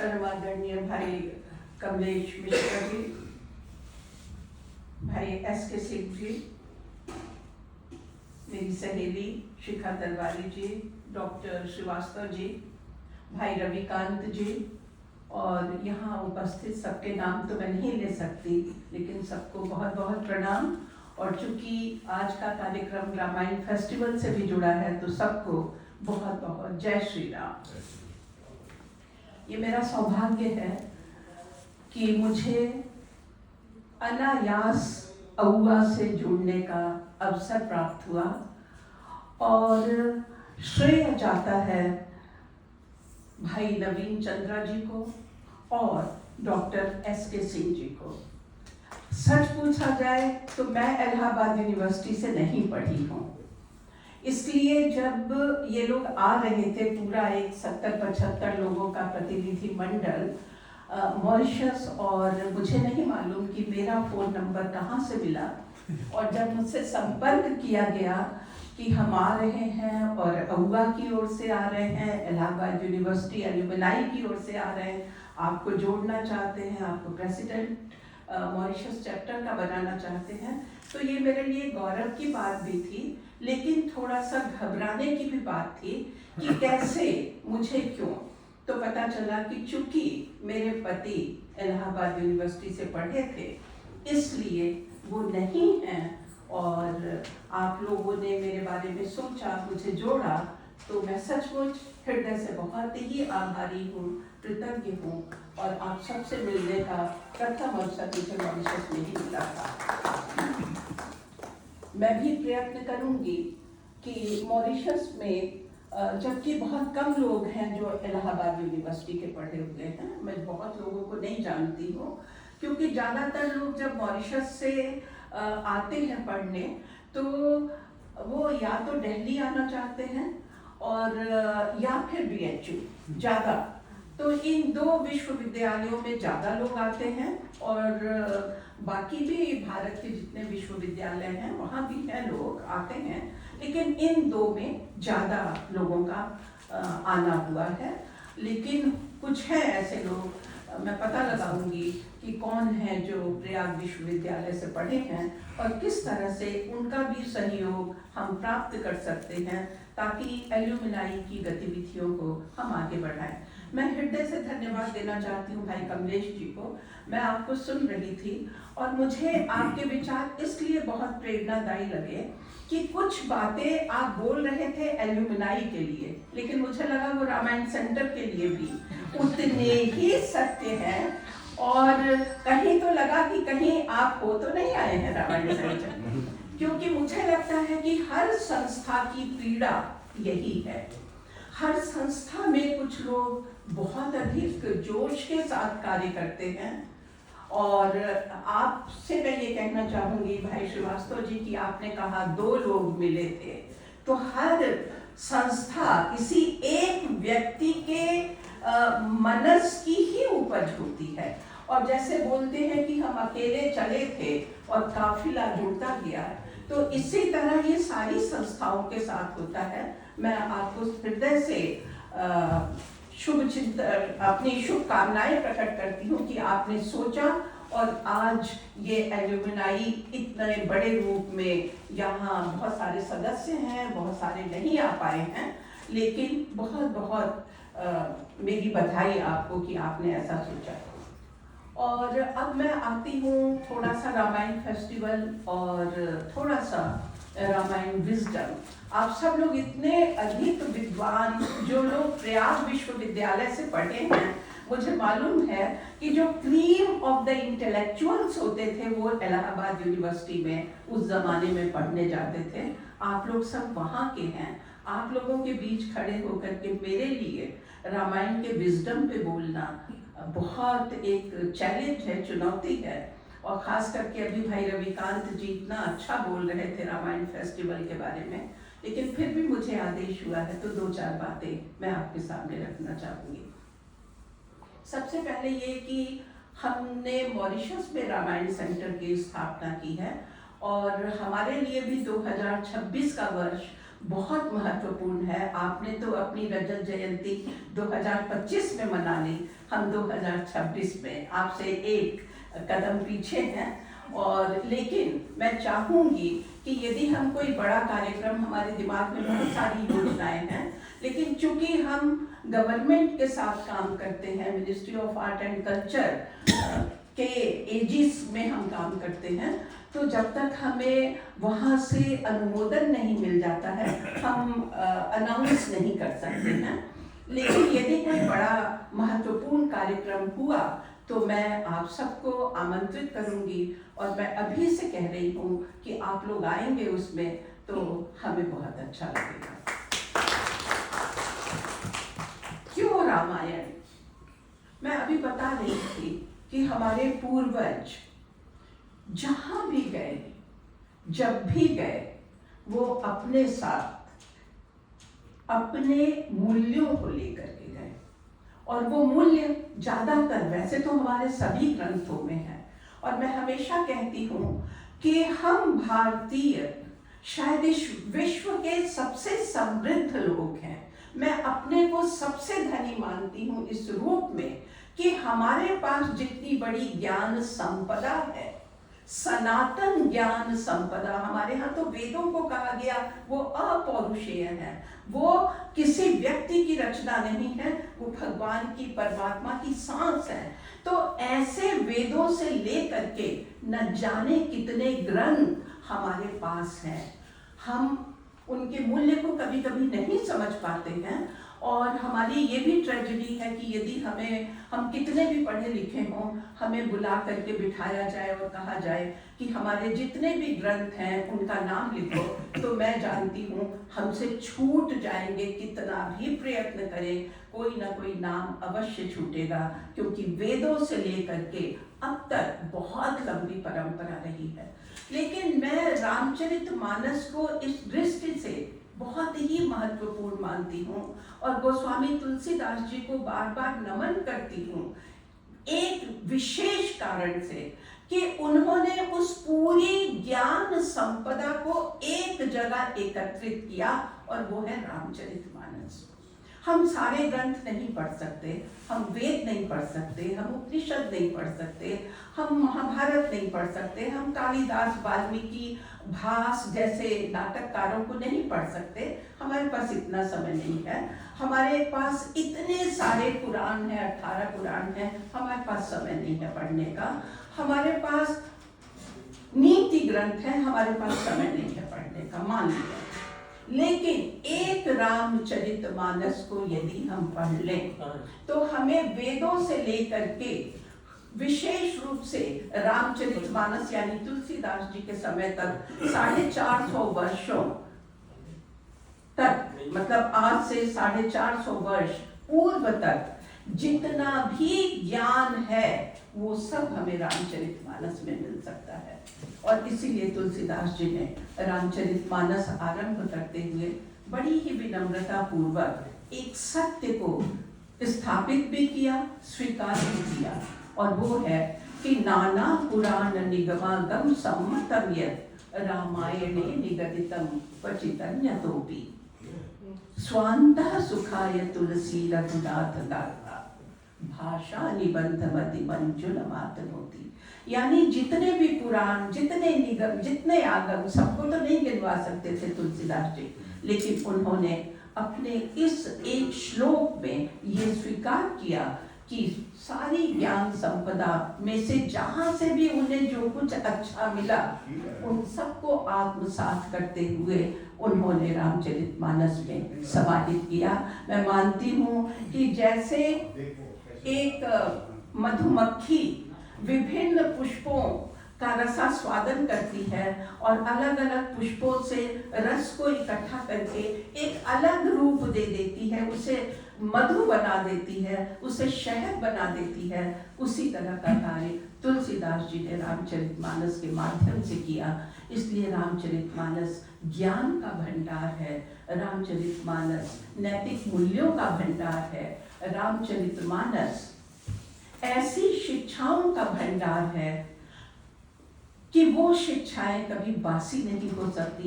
परमादरणीय भाई कमलेश मिश्रा जी, भाई एस.के. सिंह जी, मेरी सहेली शिखा तलवारी जी, डॉक्टर श्रीवास्तव जी, भाई रविकांत जी, और यहाँ उपस्थित सबके नाम तो मैं नहीं ले सकती, लेकिन सबको बहुत बहुत प्रणाम। और चूंकि आज का कार्यक्रम रामायण फेस्टिवल से भी जुड़ा है तो सबको बहुत बहुत जय श्री राम। ये मेरा सौभाग्य है कि मुझे अनायास अहुआ से जुड़ने का अवसर प्राप्त हुआ और श्रेय जाता है भाई नवीन चंद्रा जी को और डॉक्टर एस.के. सिंह जी को। सच पूछा जाए तो मैं इलाहाबाद यूनिवर्सिटी से नहीं पढ़ी हूँ, इसलिए जब ये लोग आ रहे थे, पूरा एक 70-75 लोगों का प्रतिनिधि मंडल मॉरिशस, और मुझे नहीं मालूम कि मेरा फ़ोन नंबर कहाँ से मिला, और जब मुझसे संपर्क किया गया कि हम आ रहे हैं और अहुआ की ओर से आ रहे हैं, इलाहाबाद यूनिवर्सिटी एल्यूमिनाई की ओर से आ रहे हैं, आपको जोड़ना चाहते हैं, आपको प्रेसिडेंट मॉरिशस चैप्टर का बनाना चाहते हैं, तो ये मेरे लिए गौरव की बात भी थी, लेकिन थोड़ा सा घबराने की भी बात थी कि कैसे, मुझे क्यों। तो पता चला कि चूंकि मेरे पति इलाहाबाद यूनिवर्सिटी से पढ़े थे, इसलिए वो नहीं हैं, और आप लोगों ने मेरे बारे में सोचा, मुझे जोड़ा, तो मैं सचमुच हृदय से बहुत ही आभारी हूँ, कृतज्ञ हूँ, और आप सबसे मिलने का प्रथम अवसर मुझे मॉरिशस में ही मिला था। मैं भी प्रयत्न करूँगी कि मॉरिशस में, जबकि बहुत कम लोग हैं जो इलाहाबाद यूनिवर्सिटी के पढ़े हुए हैं, मैं बहुत लोगों को नहीं जानती हूँ, क्योंकि ज़्यादातर लोग जब मॉरिशस से आते हैं पढ़ने तो वो या तो दिल्ली आना चाहते हैं और या फिर BHU ज़्यादा, तो इन दो विश्वविद्यालयों में ज़्यादा लोग आते हैं, और बाकी भी भारत के जितने विश्वविद्यालय हैं वहाँ भी हैं, लोग आते हैं, लेकिन इन दो में ज़्यादा लोगों का आना हुआ है। लेकिन कुछ हैं ऐसे लोग, मैं पता लगाऊंगी कि कौन है जो प्रयाग विश्वविद्यालय से पढ़े हैं और किस तरह से उनका भी सहयोग हम प्राप्त कर सकते हैं, ताकि एल्यूमिनाई की गतिविधियों को हम आगे बढ़ाएं। मैं हृदय से धन्यवाद देना चाहती हूँ भाई कमलेश जी को। मैं आपको सुन रही थी और मुझे आपके विचार इसलिए बहुत प्रेरणादायी लगे कि कुछ बातें आप बोल रहे थे एल्यूमिनाई के लिए, लेकिन मुझे लगा वो रामायण सेंटर के लिए भी उतने ही सत्य हैं, और कहीं तो लगा कि कहीं आप हो तो नहीं आए हैं रामायण सेंटर, क्योंकि मुझे लगता है कि हर संस्था की पीड़ा यही है। हर संस्था में कुछ लोग बहुत अधिक जोश के साथ कार्य करते हैं, और आपसे मैं ये कहना चाहूँगी भाई श्रीवास्तव जी कि आपने कहा 2 लोग मिले थे, तो हर संस्था किसी एक व्यक्ति के मनस की ही उपज होती है, और जैसे बोलते हैं कि हम अकेले चले थे और काफिला जुड़ता गया, तो इसी तरह ये सारी संस्थाओं के साथ होता है। मैं आपको हृदय से शुभ चिंतन, अपनी शुभकामनाएं प्रकट करती हूँ कि आपने सोचा और आज ये एल्यूमिनाई इतने बड़े रूप में, यहाँ बहुत सारे सदस्य हैं, बहुत सारे नहीं आ पाए हैं, लेकिन बहुत बहुत मेरी बधाई आपको कि आपने ऐसा सोचा। और अब मैं आती हूँ थोड़ा सा रामायण फेस्टिवल और थोड़ा सा रामायण विजडम। आप सब लोग इतने अधिक विद्वान, जो लोग प्रयाग विश्वविद्यालय से पढ़े हैं, मुझे मालूम है कि जो क्रीम ऑफ द इंटेलेक्चुअल्स होते थे वो इलाहाबाद यूनिवर्सिटी में उस जमाने में पढ़ने जाते थे। आप लोग सब वहाँ के हैं। आप लोगों के बीच खड़े होकर के मेरे लिए रामायण के विजडम पे बोलना बहुत एक चैलेंज है, चुनौती है, और खास करके अभी भाई रविकांत जी इतना अच्छा बोल रहे थे रामायण फेस्टिवल के बारे में, लेकिन फिर भी मुझे आदेश हुआ है तो 2-4 बातें मैं आपके सामने रखना चाहूँगी। सबसे पहले ये कि हमने मॉरिशस में रामायण सेंटर की स्थापना की है, और हमारे लिए भी 2026 का वर्ष बहुत महत्वपूर्ण है। आपने तो अपनी रजत जयंती 2025 में मना ली, हम 2026 में आपसे एक कदम पीछे हैं। और लेकिन मैं चाहूँगी कि यदि हम कोई बड़ा कार्यक्रम, हमारे दिमाग में बहुत सारी योजनाएं हैं, लेकिन चूंकि हम गवर्नमेंट के साथ काम करते हैं, ministry of art and culture के एजिस में हम काम करते हैं, तो जब तक हमें वहाँ से अनुमोदन नहीं मिल जाता है हम अनाउंस नहीं कर सकते हैं। लेकिन यदि कोई बड़ा महत्वपूर्ण कार्यक्रम हुआ तो मैं आप सबको आमंत्रित करूंगी, और मैं अभी से कह रही हूँ कि आप लोग आएंगे उसमें तो हमें बहुत अच्छा लगेगा। क्यों रामायण? मैं अभी बता रही थी कि हमारे पूर्वज जहां भी गए, जब भी गए, वो अपने साथ अपने मूल्यों को लेकर के गए। और वो मूल्य ज्यादातर, वैसे तो हमारे सभी ग्रंथों में है, और मैं हमेशा कहती हूँ कि हम भारतीय शायद इस विश्व के सबसे समृद्ध लोग हैं। मैं अपने को सबसे धनी मानती हूँ इस रूप में कि हमारे पास जितनी बड़ी ज्ञान संपदा है, सनातन ज्ञान संपदा, हमारे यहाँ तो वेदों को कहा गया वो अपौरुषेय है, वो किसी व्यक्ति की रचना नहीं है, वो भगवान की, परमात्मा की सांस है। तो ऐसे वेदों से लेकर के न जाने कितने ग्रंथ हमारे पास हैं। हम उनके मूल्य को कभी कभी नहीं समझ पाते हैं, और हमारी ये भी ट्रेजेडी है कि यदि हम कितने भी पढ़े लिखे हों, हमें बुला करके बिठाया जाए और कहा जाए कि हमारे जितने भी ग्रंथ हैं उनका नाम लिखो, तो मैं जानती हूँ हमसे छूट जाएंगे। कितना भी प्रयत्न करें, कोई ना कोई नाम अवश्य छूटेगा, क्योंकि वेदों से लेकर के अब तक बहुत लंबी परंपरा रही है। लेकिन मैं रामचरितमानस को इस दृष्टि से बहुत ही महत्वपूर्ण मानती हूँ, और गोस्वामी तुलसीदास जी को बार बार नमन करती हूँ एक विशेष कारण से, कि उन्होंने उस पूरी ज्ञान संपदा को एक जगह एकत्रित किया, और वो है रामचरितमानस। हम सारे ग्रंथ नहीं पढ़ सकते, हम वेद नहीं पढ़ सकते, हम उपनिषद नहीं पढ़ सकते, हम महाभारत नहीं पढ़ सकते, हम कालिदास, वाल्मीकि, भास जैसे नाटककारों को नहीं पढ़ सकते, हमारे पास इतना समय नहीं है। हमारे पास इतने सारे पुराण हैं, 18 पुराण हैं, हमारे पास समय नहीं है पढ़ने का। हमारे पास नीति ग्रंथ हैं, हमारे पास समय नहीं है पढ़ने का, मान लिया। लेकिन एक रामचरितमानस को यदि हम पढ़ लें तो हमें वेदों से लेकर के विशेष रूप से रामचरितमानस यानी तुलसीदास जी के समय तक 450 वर्षों तक, मतलब आज से 450 वर्ष पूर्व तक जितना भी ज्ञान है वो सब हमें रामचरितमानस में मिल सकता है। और इसीलिए तुलसीदास जी ने रामचरितमानस आरंभ करते हुए बड़ी ही विनम्रता पूर्वक एक सत्य को स्थापित भी किया, स्वीकार भी किया, और वो है कि नाना पुराण निगमागम सम्मतम यत् रामायणे निगदितम क्वचिदन्यतोपि स्वान्तः सुखाय तुलसी रघुनाथ गाथा भाषा निबंधमति मंजुल मातनोति। यानी जितने भी पुराण, जितने निगम, जितने आगम, सबको तो नहीं गिनवा सकते थे तुलसीदास जी, लेकिन उन्होंने अपने इस एक श्लोक में ये स्वीकार किया कि सारी ज्ञान संपदा में से जहाँ से भी उन्हें जो कुछ अच्छा मिला उन सबको आत्मसात करते हुए उन्होंने रामचरितमानस में समाहित किया। मैं मानती हूँ कि जैसे एक मधुमक्खी विभिन्न पुष्पों का रसास्वादन करती है और अलग अलग पुष्पों से रस को इकट्ठा करके एक अलग रूप दे देती है, उसे मधु बना देती है, उसे शहद बना देती है, उसी तरह का कार्य तुलसीदास जी ने रामचरितमानस के माध्यम से किया। इसलिए रामचरितमानस ज्ञान का भंडार है, रामचरितमानस नैतिक मूल्यों का भंडार है, रामचरितमानस ऐसी शिक्षाओं का भंडार है कि वो शिक्षाएं कभी बासी नहीं हो सकती।